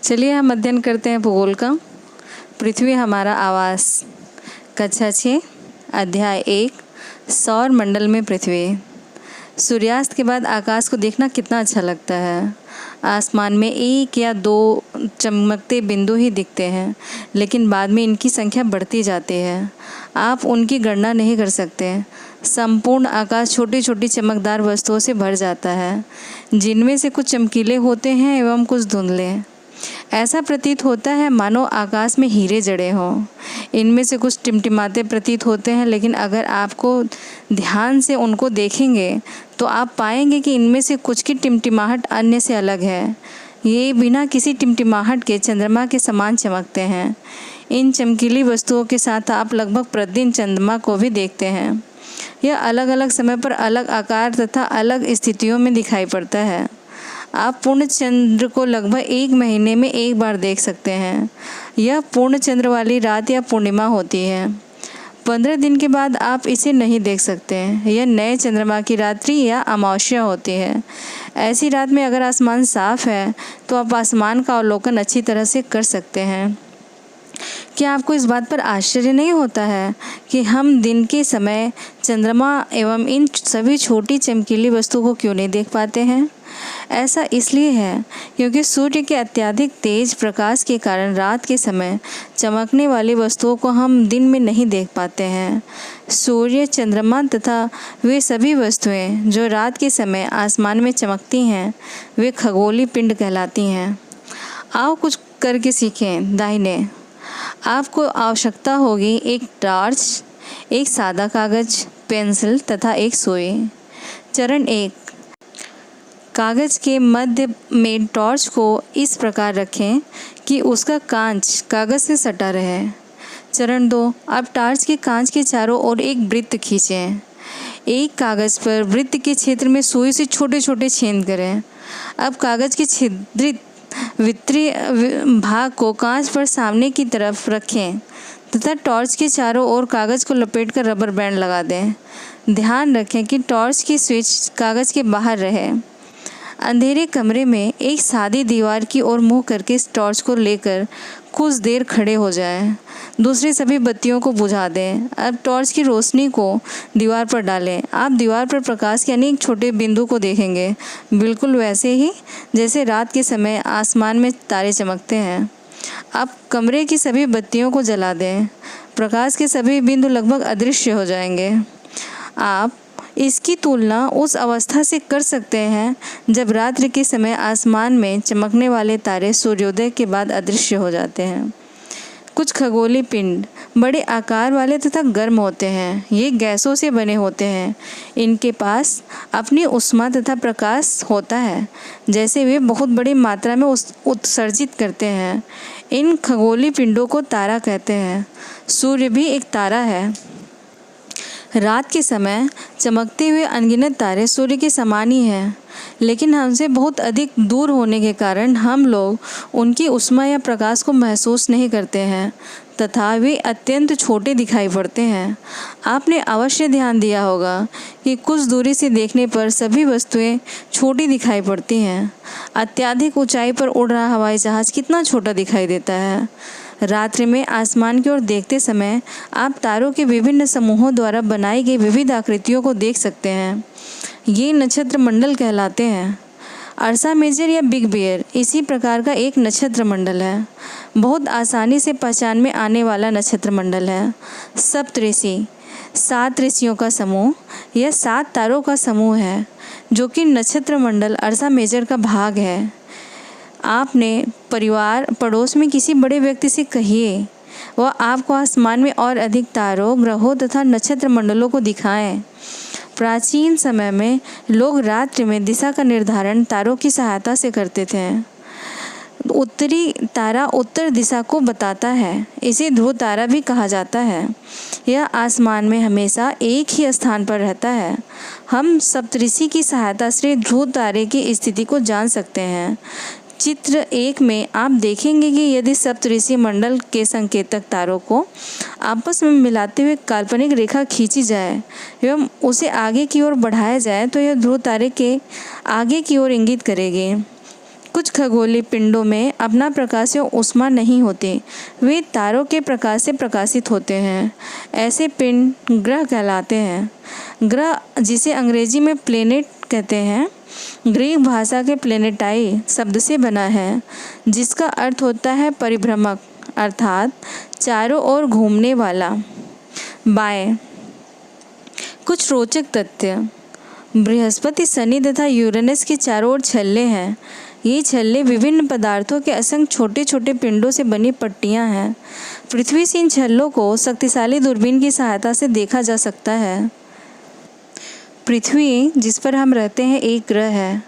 चलिए हम अध्ययन करते हैं भूगोल का। पृथ्वी हमारा आवास, कक्षा 6, अध्याय 1, सौर मंडल में पृथ्वी। सूर्यास्त के बाद आकाश को देखना कितना अच्छा लगता है। आसमान में एक या दो चमकते बिंदु ही दिखते हैं, लेकिन बाद में इनकी संख्या बढ़ती जाती है। आप उनकी गणना नहीं कर सकते। संपूर्ण आकाश छोटी छोटी चमकदार वस्तुओं से भर जाता है, जिनमें से कुछ चमकीले होते हैं एवं कुछ धुंधले। ऐसा प्रतीत होता है मानो आकाश में हीरे जड़े हों। इनमें से कुछ टिमटिमाते प्रतीत होते हैं, लेकिन अगर आपको ध्यान से उनको देखेंगे तो आप पाएंगे कि इनमें से कुछ की टिमटिमाहट अन्य से अलग है। ये बिना किसी टिमटिमाहट के चंद्रमा के समान चमकते हैं। इन चमकीली वस्तुओं के साथ आप लगभग प्रतिदिन चंद्रमा को भी देखते हैं। यह अलग अलग समय पर अलग आकार तथा अलग स्थितियों में दिखाई पड़ता है। आप पूर्ण चंद्र को लगभग 1 महीने में एक बार देख सकते हैं। यह पूर्ण चंद्र वाली रात या पूर्णिमा होती है। 15 दिन के बाद आप इसे नहीं देख सकते। यह नए चंद्रमा की रात्रि या अमावस्या होती है। ऐसी रात में अगर आसमान साफ है तो आप आसमान का अवलोकन अच्छी तरह से कर सकते हैं। क्या आपको इस बात पर आश्चर्य नहीं होता है कि हम दिन के समय चंद्रमा एवं इन सभी छोटी चमकीली वस्तुओं को क्यों नहीं देख पाते हैं? ऐसा इसलिए है क्योंकि सूर्य के अत्यधिक तेज प्रकाश के कारण रात के समय चमकने वाली वस्तुओं को हम दिन में नहीं देख पाते हैं। सूर्य, चंद्रमा तथा वे सभी वस्तुएं जो रात के समय आसमान में चमकती हैं, वे खगोलीय पिंड कहलाती हैं। आओ कुछ करके सीखें। दाहिने, आपको आवश्यकता होगी एक टॉर्च, एक सादा कागज, पेंसिल तथा एक सुई। चरण 1, कागज के मध्य में टॉर्च को इस प्रकार रखें कि उसका कांच कागज से सटा रहे। चरण 2, अब टॉर्च के कांच के चारों ओर एक वृत्त खींचें। एक कागज पर वृत्त के क्षेत्र में सुई से छोटे छोटे छेद करें। अब कागज के छिद्रित वित्तीय भाग को कांच पर सामने की तरफ रखें तथा टॉर्च के चारों ओर कागज को लपेटकर रबर बैंड लगा दें। ध्यान रखें कि टॉर्च की स्विच कागज के बाहर रहे। अंधेरे कमरे में एक सादी दीवार की ओर मुंह करके इस टॉर्च को लेकर कुछ देर खड़े हो जाएं। दूसरी सभी बत्तियों को बुझा दें। अब टॉर्च की रोशनी को दीवार पर डालें। आप दीवार पर प्रकाश के अनेक छोटे बिंदु को देखेंगे, बिल्कुल वैसे ही जैसे रात के समय आसमान में तारे चमकते हैं। अब कमरे की सभी बत्तियों को जला दें। प्रकाश के सभी बिंदु लगभग अदृश्य हो जाएंगे। आप इसकी तुलना उस अवस्था से कर सकते हैं जब रात्रि के समय आसमान में चमकने वाले तारे सूर्योदय के बाद अदृश्य हो जाते हैं। कुछ खगोलीय पिंड बड़े आकार वाले तथा गर्म होते हैं। ये गैसों से बने होते हैं। इनके पास अपनी ऊष्मा तथा प्रकाश होता है, जैसे वे बहुत बड़ी मात्रा में उत्सर्जित करते हैं। इन खगोलीय पिंडों को तारा कहते हैं। सूर्य भी एक तारा है। रात के समय चमकते हुए अनगिनत तारे सूर्य के समान ही हैं, लेकिन हमसे बहुत अधिक दूर होने के कारण हम लोग उनकी ऊष्मा या प्रकाश को महसूस नहीं करते हैं तथा वे अत्यंत छोटे दिखाई पड़ते हैं। आपने अवश्य ध्यान दिया होगा कि कुछ दूरी से देखने पर सभी वस्तुएं छोटी दिखाई पड़ती हैं। अत्यधिक ऊंचाई पर उड़ रहा हवाई जहाज कितना छोटा दिखाई देता है। रात्रि में आसमान की ओर देखते समय आप तारों के विभिन्न समूहों द्वारा बनाई गई विविध आकृतियों को देख सकते हैं। ये नक्षत्र मंडल कहलाते हैं। अर्सा मेजर या बिग बेयर इसी प्रकार का एक नक्षत्र मंडल है। बहुत आसानी से पहचान में आने वाला नक्षत्र मंडल है। सप्तऋषि, 7 ऋषियों का समूह, यह 7 तारों का समूह है जो कि नक्षत्र मंडल अर्सा मेजर का भाग है। आपने परिवार पड़ोस में किसी बड़े व्यक्ति से कहिए वह आपको आसमान में और अधिक तारों, ग्रहों तथा नक्षत्र मंडलों को दिखाएं। प्राचीन समय में लोग रात्रि में दिशा का निर्धारण तारों की सहायता से करते थे। उत्तरी तारा उत्तर दिशा को बताता है। इसे ध्रुव तारा भी कहा जाता है। यह आसमान में हमेशा एक ही स्थान पर रहता है। हम सप्तऋषि की सहायता से ध्रुव तारे की स्थिति को जान सकते हैं। चित्र 1 में आप देखेंगे कि यदि सप्तऋषि मंडल के संकेतक तारों को आपस में मिलाते हुए काल्पनिक रेखा खींची जाए एवं उसे आगे की ओर बढ़ाया जाए तो यह ध्रुव तारे के आगे की ओर इंगित करेगी। कुछ खगोलीय पिंडों में अपना प्रकाश या ऊष्मा नहीं होती, वे तारों के प्रकाश से प्रकाशित होते हैं। ऐसे पिंड ग्रह कहलाते हैं। ग्रह, जिसे अंग्रेजी में प्लेनेट कहते हैं, ग्रीक भाषा के प्लेनेटाई शब्द से बना है, जिसका अर्थ होता है परिभ्रमक, अर्थात चारों ओर घूमने वाला। बाएं। कुछ रोचक तथ्य। बृहस्पति, शनि तथा यूरेनस के चारों ओर छल्ले हैं। ये छल्ले विभिन्न पदार्थों के असंख्य छोटे छोटे पिंडों से बनी पट्टियां हैं। पृथ्वी से इन छल्लों को शक्तिशाली दूरबीन की सहायता से देखा जा सकता है। पृथ्वी, जिस पर हम रहते हैं, एक ग्रह है।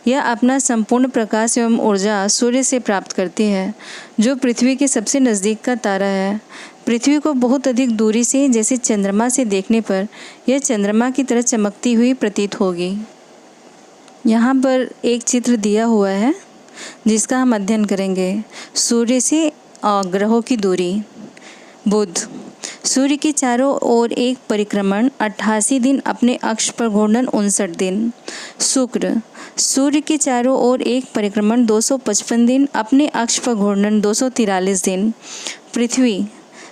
यह अपना संपूर्ण प्रकाश एवं ऊर्जा सूर्य से प्राप्त करती है, जो पृथ्वी के सबसे नज़दीक का तारा है। पृथ्वी को बहुत अधिक दूरी से, जैसे चंद्रमा से देखने पर, यह चंद्रमा की तरह चमकती हुई प्रतीत होगी। यहाँ पर एक चित्र दिया हुआ है जिसका हम अध्ययन करेंगे। सूर्य से ग्रहों की दूरी। बुध, सूर्य के चारों ओर एक परिक्रमण 88 दिन, अपने अक्ष पर घूर्णन 59 दिन। शुक्र, सूर्य के चारों ओर एक परिक्रमण 255 दिन, अपने अक्ष पर घूर्णन 243 दिन। पृथ्वी,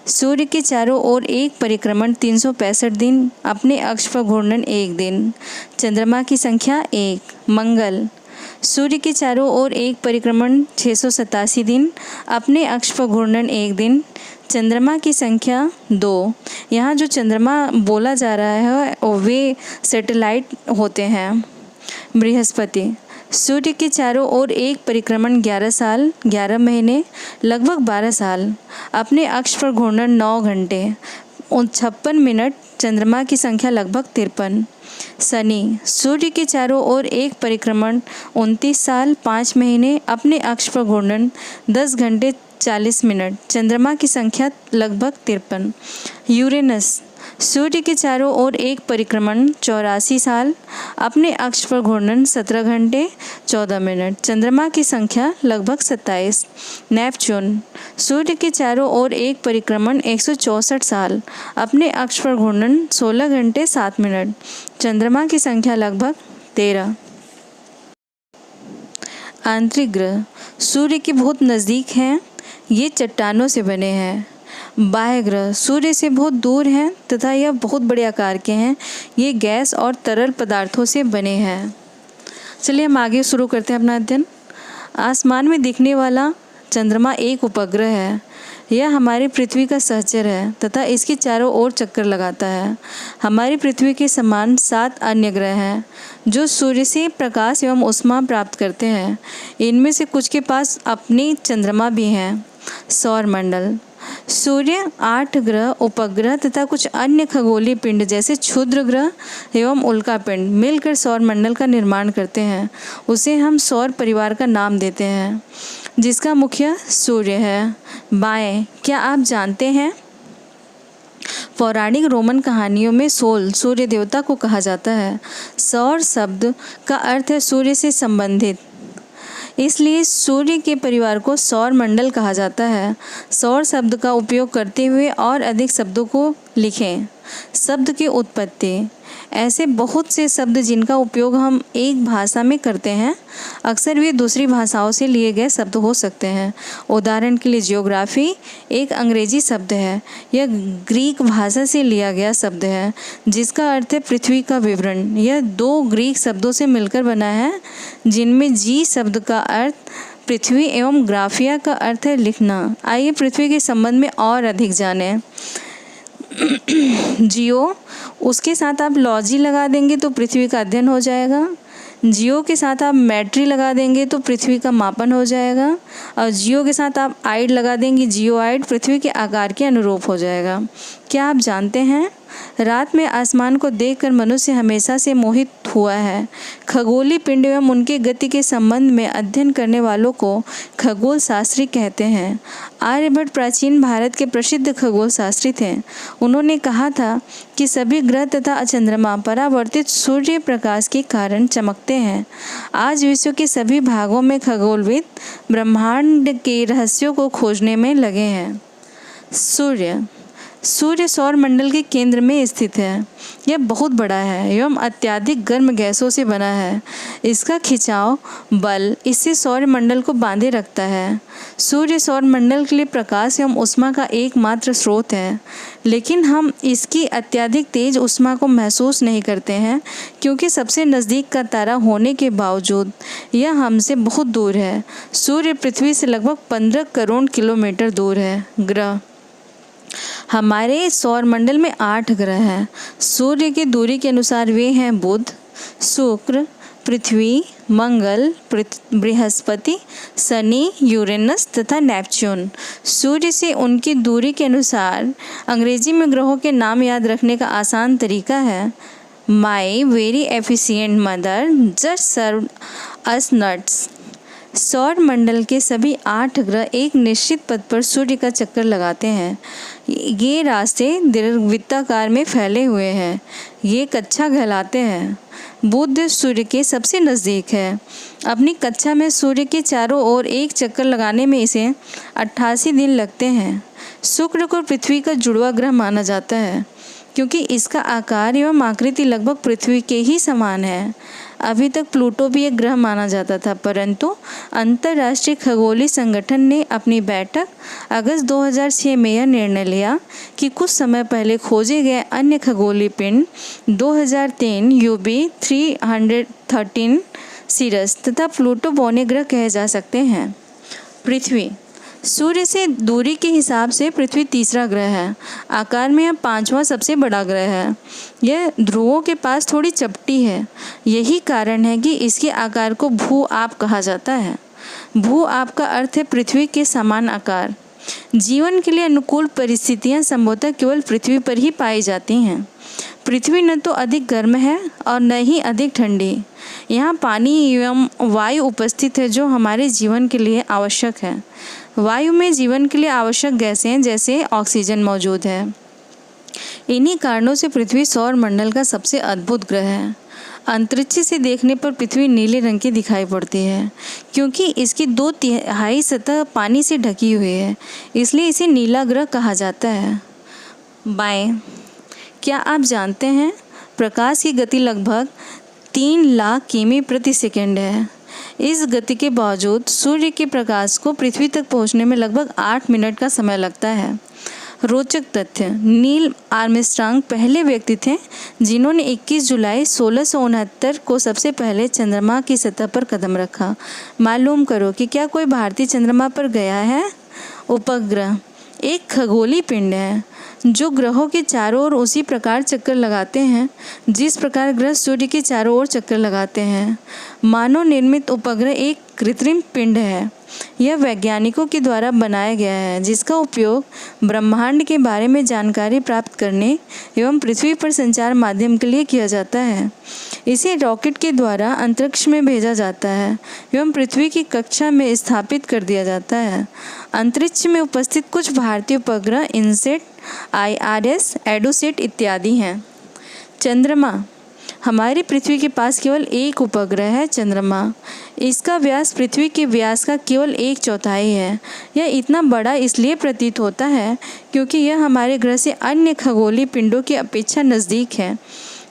सूर्य के चारों ओर एक परिक्रमण 365 दिन, अपने अक्ष पर घूर्णन 1 दिन। चंद्रमा की संख्या 1। मंगल, सूर्य के चारों ओर एक परिक्रमण 687 दिन, अपने अक्ष पर घूर्णन 1 दिन। चंद्रमा की संख्या 2। यहाँ जो चंद्रमा बोला जा रहा है वे सैटेलाइट होते हैं। बृहस्पति, सूर्य के चारों ओर एक परिक्रमण 11 साल 11 महीने, लगभग 12 साल, अपने अक्ष पर घूर्णन 9 घंटे 56 मिनट। चंद्रमा की संख्या लगभग 53। शनि, सूर्य के चारों ओर एक परिक्रमण 29 साल 5 महीने, अपने अक्ष पर घूर्णन 10 घंटे 40 मिनट। चंद्रमा की संख्या लगभग 53। यूरेनस, सूर्य के चारों ओर एक परिक्रमण 84 साल, अपने अक्ष पर घूर्णन 17 घंटे 14 मिनट। चंद्रमा की संख्या लगभग 27। नेपच्यून, सूर्य के चारों ओर एक परिक्रमण 164 साल, अपने अक्ष पर घूर्णन 16 घंटे 7 मिनट। चंद्रमा की संख्या लगभग 13। आंतरिक ग्रह, सूर्य के बहुत नज़दीक हैं, ये चट्टानों से बने हैं। बाह्य ग्रह, सूर्य से बहुत दूर हैं तथा यह बहुत बड़े आकार के हैं, ये गैस और तरल पदार्थों से बने हैं। चलिए हम आगे शुरू करते हैं अपना अध्ययन। आसमान में दिखने वाला चंद्रमा एक उपग्रह है। यह हमारी पृथ्वी का सहचर है तथा इसके चारों ओर चक्कर लगाता है। हमारी पृथ्वी के समान 7 अन्य ग्रह हैं जो सूर्य से प्रकाश एवं ऊष्मा प्राप्त करते हैं। इनमें से कुछ के पास अपने चंद्रमा भी हैं। सौर मंडल, सूर्य, 8 ग्रह, उपग्रह तथा कुछ अन्य खगोलीय पिंड जैसे क्षुद्र ग्रह एवं उल्का पिंड मिलकर सौर मंडल का निर्माण करते हैं। उसे हम सौर परिवार का नाम देते हैं, जिसका मुखिया सूर्य है। बाएं, क्या आप जानते हैं पौराणिक रोमन कहानियों में सोल सूर्य देवता को कहा जाता है। सौर शब्द का अर्थ है सूर्य से संबंधित, इसलिए सूर्य के परिवार को सौर मंडल कहा जाता है। सौर शब्द का उपयोग करते हुए और अधिक शब्दों को लिखें। शब्द की उत्पत्ति, ऐसे बहुत से शब्द जिनका उपयोग हम एक भाषा में करते हैं, अक्सर वे दूसरी भाषाओं से लिए गए शब्द हो सकते हैं। उदाहरण के लिए जियोग्राफी एक अंग्रेजी शब्द है। यह ग्रीक भाषा से लिया गया शब्द है जिसका अर्थ है पृथ्वी का विवरण। यह 2 ग्रीक शब्दों से मिलकर बना है, जिनमें जी शब्द का अर्थ पृथ्वी एवं ग्राफिया का अर्थ है लिखना। आइए पृथ्वी के संबंध में और अधिक जानें। जियो, उसके साथ आप लॉजी लगा देंगे तो पृथ्वी का अध्ययन हो जाएगा। जियो के साथ आप मैट्री लगा देंगे तो पृथ्वी का मापन हो जाएगा। और जियो के साथ आप आइड लगा देंगे, जियोआइड, पृथ्वी के आकार के अनुरूप हो जाएगा। क्या आप जानते हैं रात में आसमान को देखकर मनुष्य हमेशा से मोहित हुआ है। खगोलीय पिंड एवं उनके गति के संबंध में अध्ययन करने वालों को खगोल शास्त्री कहते हैं। आर्यभट्ट प्राचीन भारत के प्रसिद्ध खगोल शास्त्री थे। उन्होंने कहा था कि सभी ग्रह तथा चंद्रमा परावर्तित सूर्य प्रकाश के कारण चमकते हैं। आज विश्व के सभी भागों में खगोलविद ब्रह्मांड के रहस्यों को खोजने में लगे हैं। सूर्य, सूर्य सौर मंडल के केंद्र में स्थित है। यह बहुत बड़ा है एवं अत्यधिक गर्म गैसों से बना है। इसका खिंचाव बल इसे सौर मंडल को बांधे रखता है। सूर्य सौर मंडल के लिए प्रकाश एवं ऊष्मा का एकमात्र स्रोत है, लेकिन हम इसकी अत्यधिक तेज ऊष्मा को महसूस नहीं करते हैं क्योंकि सबसे नज़दीक का तारा होने के बावजूद यह हमसे बहुत दूर है। सूर्य पृथ्वी से लगभग 15 करोड़ किलोमीटर दूर है। ग्रह हमारे सौर मंडल में 8 ग्रह हैं। सूर्य की दूरी के अनुसार वे हैं बुध, शुक्र, पृथ्वी, मंगल, बृहस्पति, शनि, यूरेनस तथा नेपच्यून। सूर्य से उनकी दूरी के अनुसार अंग्रेजी में ग्रहों के नाम याद रखने का आसान तरीका है। My very efficient mother just serve us nuts. सौर मंडल के सभी 8 ग्रह एक निश्चित पथ पर सूर्य का चक्कर लगाते हैं। ये रास्ते दीर्घवृत्ताकार में फैले हुए हैं। ये कक्षा कहलाते हैं। बुध सूर्य के सबसे नज़दीक है। अपनी कक्षा में सूर्य के चारों ओर एक चक्कर लगाने में इसे 88 दिन लगते हैं। शुक्र को पृथ्वी का जुड़वा ग्रह माना जाता है क्योंकि इसका आकार एवं आकृति लगभग पृथ्वी के ही समान है। अभी तक प्लूटो भी एक ग्रह माना जाता था, परंतु अंतर्राष्ट्रीय खगोलीय संगठन ने अपनी बैठक अगस्त 2006 में यह निर्णय लिया कि कुछ समय पहले खोजे गए अन्य खगोलीय पिंड 2003 यूबी 313 सीरस तथा प्लूटो बौने ग्रह कहे जा सकते हैं। पृथ्वी सूर्य से दूरी के हिसाब से पृथ्वी तीसरा ग्रह है। आकार में यह 5वां सबसे बड़ा ग्रह है। यह ध्रुवों के पास थोड़ी चपटी है। यही कारण है कि इसके आकार को भू आप कहा जाता है। भू आप का अर्थ है पृथ्वी के समान आकार। जीवन के लिए अनुकूल परिस्थितियां संभवतः केवल पृथ्वी पर ही पाई जाती हैं। पृथ्वी न तो अधिक गर्म है और न ही अधिक ठंडी। यहाँ पानी एवं वायु उपस्थित है जो हमारे जीवन के लिए आवश्यक है। वायु में जीवन के लिए आवश्यक गैसें जैसे ऑक्सीजन मौजूद है। इन्हीं कारणों से पृथ्वी सौर मंडल का सबसे अद्भुत ग्रह है। अंतरिक्ष से देखने पर पृथ्वी नीले रंग की दिखाई पड़ती है क्योंकि इसकी 2/3 सतह पानी से ढकी हुई है, इसलिए इसे नीला ग्रह कहा जाता है। बाएं, क्या आप जानते हैं प्रकाश की गति लगभग 3 लाख किमी प्रति सेकंड है। इस गति के बावजूद सूर्य के प्रकाश को पृथ्वी तक पहुंचने में लगभग 8 मिनट का समय लगता है। रोचक तथ्य, नील आर्मस्ट्रांग पहले व्यक्ति थे जिन्होंने 21 जुलाई 1669 को सबसे पहले चंद्रमा की सतह पर कदम रखा। मालूम करो कि क्या कोई भारतीय चंद्रमा पर गया है। उपग्रह एक खगोलीय पिंड है जो ग्रहों के चारों ओर उसी प्रकार चक्कर लगाते हैं जिस प्रकार ग्रह सूर्य के चारों ओर चक्कर लगाते हैं। मानव निर्मित उपग्रह एक कृत्रिम पिंड है। यह वैज्ञानिकों के द्वारा बनाया गया है जिसका उपयोग ब्रह्मांड के बारे में जानकारी प्राप्त करने एवं पृथ्वी पर संचार माध्यम के लिए किया जाता है। इसे रॉकेट के द्वारा अंतरिक्ष में भेजा जाता है एवं पृथ्वी की कक्षा में स्थापित कर दिया जाता है। अंतरिक्ष में उपस्थित कुछ भारतीय उपग्रह इनसेट, IRS, एडोसेट इत्यादि हैं। चंद्रमा हमारी पृथ्वी के पास केवल एक उपग्रह है, चंद्रमा। इसका व्यास पृथ्वी के व्यास का केवल 1/4 है। यह इतना बड़ा इसलिए प्रतीत होता है क्योंकि यह हमारे ग्रह से अन्य खगोलीय पिंडों की अपेक्षा नज़दीक है।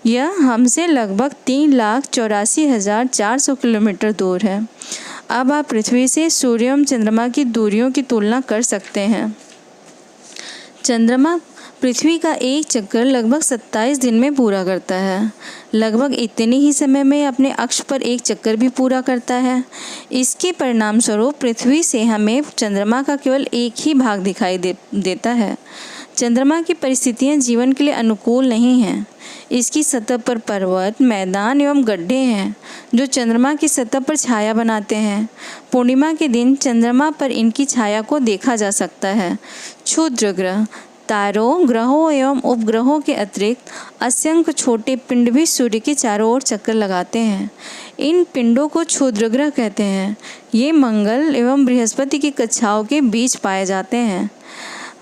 यह हमसे लगभग 3,84,400 किलोमीटर दूर है। अब आप पृथ्वी से सूर्य एवं चंद्रमा की दूरियों की तुलना कर सकते हैं। चंद्रमा पृथ्वी का एक चक्कर लगभग 27 दिन में पूरा करता है। लगभग इतने ही समय में अपने अक्ष पर एक चक्कर भी पूरा करता है। इसके परिणाम स्वरूप पृथ्वी से हमें चंद्रमा का केवल एक ही भाग दिखाई देता है। चंद्रमा की परिस्थितियां जीवन के लिए अनुकूल नहीं हैं। इसकी सतह पर पर्वत, मैदान एवं गड्ढे हैं जो चंद्रमा की सतह पर छाया बनाते हैं। पूर्णिमा के दिन चंद्रमा पर इनकी छाया को देखा जा सकता है। क्षुद्र ग्रह तारों, ग्रहों एवं उपग्रहों के अतिरिक्त असंख्य छोटे पिंड भी सूर्य के चारों ओर चक्कर लगाते हैं। इन पिंडों को क्षुद्र ग्रह कहते हैं। ये मंगल एवं बृहस्पति की कक्षाओं के बीच पाए जाते हैं।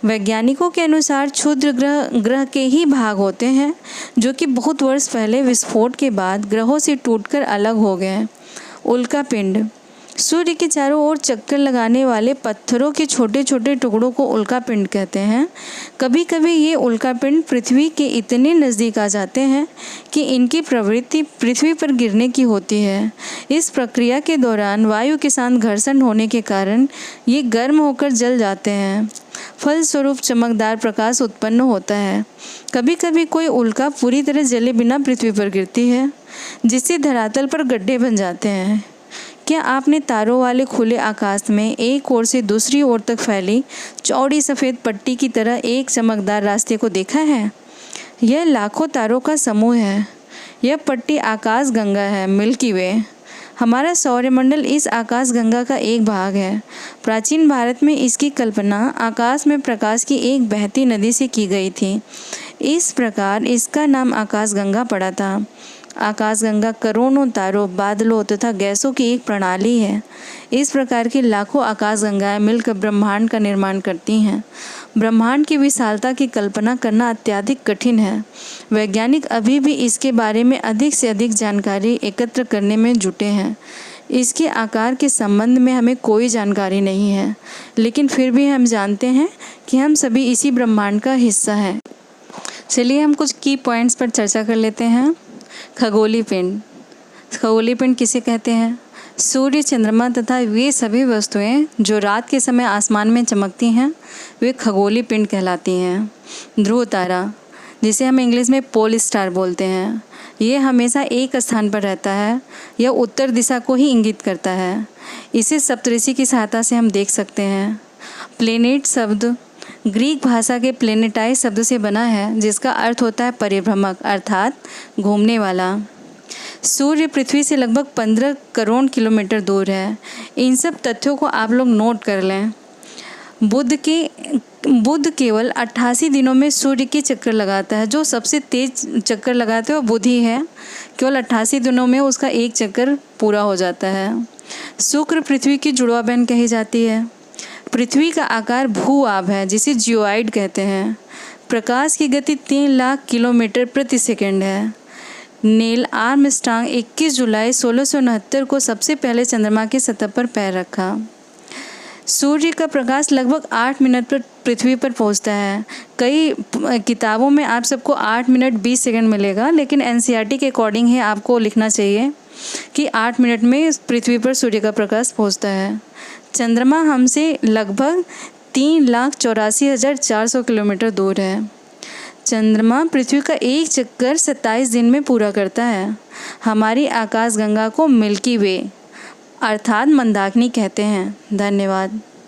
वैज्ञानिकों के अनुसार क्षुद्र ग्रह के ही भाग होते हैं जो कि बहुत वर्ष पहले विस्फोट के बाद ग्रहों से टूटकर अलग हो गए। उल्का पिंड सूर्य के चारों ओर चक्कर लगाने वाले पत्थरों के छोटे छोटे टुकड़ों को उल्कापिंड कहते हैं। कभी कभी ये उल्कापिंड पृथ्वी के इतने नज़दीक आ जाते हैं कि इनकी प्रवृत्ति पृथ्वी पर गिरने की होती है। इस प्रक्रिया के दौरान वायु के साथ घर्षण होने के कारण ये गर्म होकर जल जाते हैं। फलस्वरूप चमकदार प्रकाश उत्पन्न होता है। कभी कभी कोई उल्का पूरी तरह जले बिना पृथ्वी पर गिरती है, जिससे धरातल पर गड्ढे बन जाते हैं। क्या आपने तारों वाले खुले आकाश में एक ओर से दूसरी ओर तक फैली चौड़ी सफ़ेद पट्टी की तरह एक चमकदार रास्ते को देखा है? यह लाखों तारों का समूह है। यह पट्टी आकाश गंगा है, मिल्की वे। हमारा सौरमंडल इस आकाश गंगा का एक भाग है। प्राचीन भारत में इसकी कल्पना आकाश में प्रकाश की एक बहती नदी से की गई थी। इस प्रकार इसका नाम आकाश गंगा पड़ा था। आकाशगंगा करोड़ों तारों, बादलों तथा गैसों की एक प्रणाली है। इस प्रकार की लाखों आकाशगंगाएं मिलकर ब्रह्मांड का निर्माण करती हैं। ब्रह्मांड की विशालता की कल्पना करना अत्यधिक कठिन है। वैज्ञानिक अभी भी इसके बारे में अधिक से अधिक जानकारी एकत्र करने में जुटे हैं। इसके आकार के संबंध में हमें कोई जानकारी नहीं है, लेकिन फिर भी हम जानते हैं कि हम सभी इसी ब्रह्मांड का हिस्सा हैं। चलिए हम कुछ की पॉइंट्स पर चर्चा कर लेते हैं। खगोलीय पिंड। खगोलीय पिंड किसे कहते हैं? सूर्य, चंद्रमा तथा वे सभी वस्तुएं जो रात के समय आसमान में चमकती हैं, वे खगोलीय पिंड कहलाती हैं। ध्रुव तारा, जिसे हम इंग्लिश में पोल स्टार बोलते हैं, ये हमेशा एक स्थान पर रहता है। यह उत्तर दिशा को ही इंगित करता है। इसे सप्तऋषि की सहायता से हम देख सकते हैं। प्लेनेट शब्द ग्रीक भाषा के प्लेनेटाइज शब्द से बना है, जिसका अर्थ होता है परिभ्रमक अर्थात घूमने वाला। सूर्य पृथ्वी से लगभग 15 करोड़ किलोमीटर दूर है। इन सब तथ्यों को आप लोग नोट कर लें। बुध केवल 88 दिनों में सूर्य के चक्कर लगाता है। जो सबसे तेज चक्कर लगाता है वो बुध ही है। केवल 88 दिनों में उसका एक चक्कर पूरा हो जाता है। शुक्र पृथ्वी की जुड़वा बहन कही जाती है। पृथ्वी का आकार भू आब है, जिसे जियोइड कहते हैं। प्रकाश की गति 3 लाख किलोमीटर प्रति सेकंड है। नील आर्मस्ट्रांग 21 जुलाई 1669 को सबसे पहले चंद्रमा की सतह पर पैर रखा। सूर्य का प्रकाश लगभग 8 मिनट पर पृथ्वी पर पहुंचता है। कई किताबों में आप सबको 8 मिनट 20 सेकंड मिलेगा, लेकिन एनसीईआरटी के अकॉर्डिंग है आपको लिखना चाहिए कि 8 मिनट में पृथ्वी पर सूर्य का प्रकाश पहुंचता है। चंद्रमा हमसे लगभग 3,84,400 किलोमीटर दूर है। चंद्रमा पृथ्वी का एक चक्कर 27 दिन में पूरा करता है। हमारी आकाशगंगा को मिल्की वे अर्थात मंदाकिनी कहते हैं। धन्यवाद।